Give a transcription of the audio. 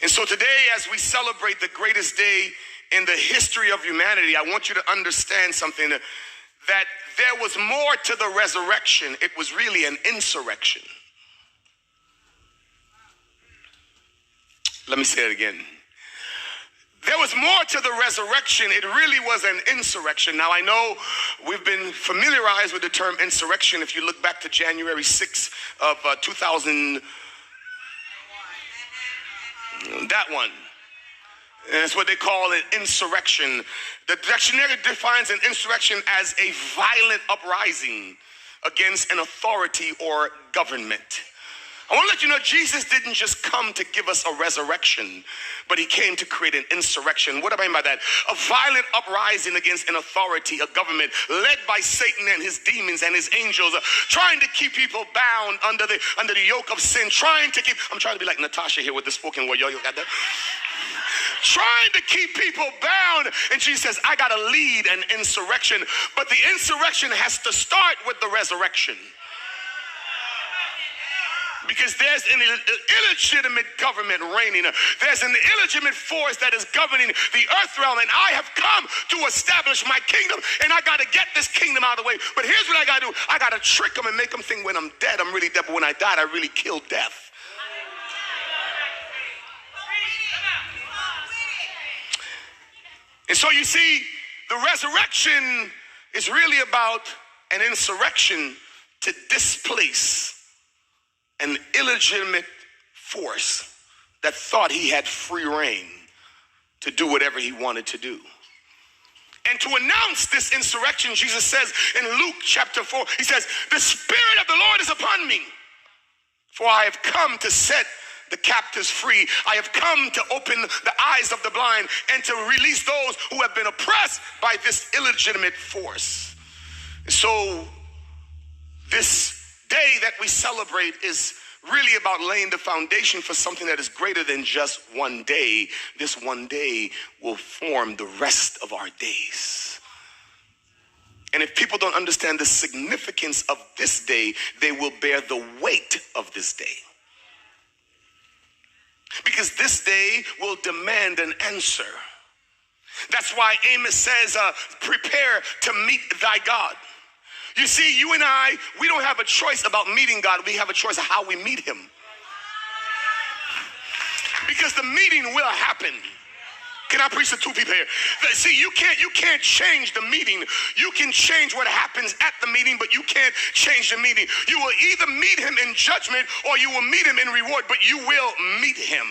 And so today, as we celebrate the greatest day in the history of humanity, I want you to understand something, that there was more to the resurrection. It was really an insurrection. Let me say it again. There was more to the resurrection. It really was an insurrection. Now, I know we've been familiarized with the term insurrection. If you look back to January 6th of 2000, that one. And that's what they call an insurrection. The dictionary defines an insurrection as a violent uprising against an authority or government. I want to let you know, Jesus didn't just come to give us a resurrection, but he came to create an insurrection. What do I mean by that? A violent uprising against an authority, a government led by Satan and his demons and his angels, trying to keep people bound under the yoke of sin, I'm trying to be like Natasha here with the spoken word. Yo, got that? Trying to keep people bound. And Jesus says, I got to lead an insurrection. But the insurrection has to start with the resurrection. Because there's an illegitimate government reigning. There's an illegitimate force that is governing the earth realm. And I have come to establish my kingdom. And I got to get this kingdom out of the way. But here's what I got to do. I got to trick them and make them think when I'm dead, I'm really dead. But when I died, I really killed death. And so you see, the resurrection is really about an insurrection to displace an illegitimate force that thought he had free reign to do whatever he wanted to do. And to announce this insurrection, Jesus says in Luke chapter 4, he says, the Spirit of the Lord is upon me, for I have come to set the captives free. I have come to open the eyes of the blind and to release those who have been oppressed by this illegitimate force. So this day that we celebrate is really about laying the foundation for something that is greater than just one day. This one day will form the rest of our days. And if people don't understand the significance of this day, they will bear the weight of this day. Because this day will demand an answer. That's why Amos says, prepare to meet thy God. You see, you and I, we don't have a choice about meeting God. We have a choice of how we meet him. Because the meeting will happen. Can I preach to two people here? See, you can't change the meeting. You can change what happens at the meeting, but you can't change the meeting. You will either meet him in judgment or you will meet him in reward, but you will meet him.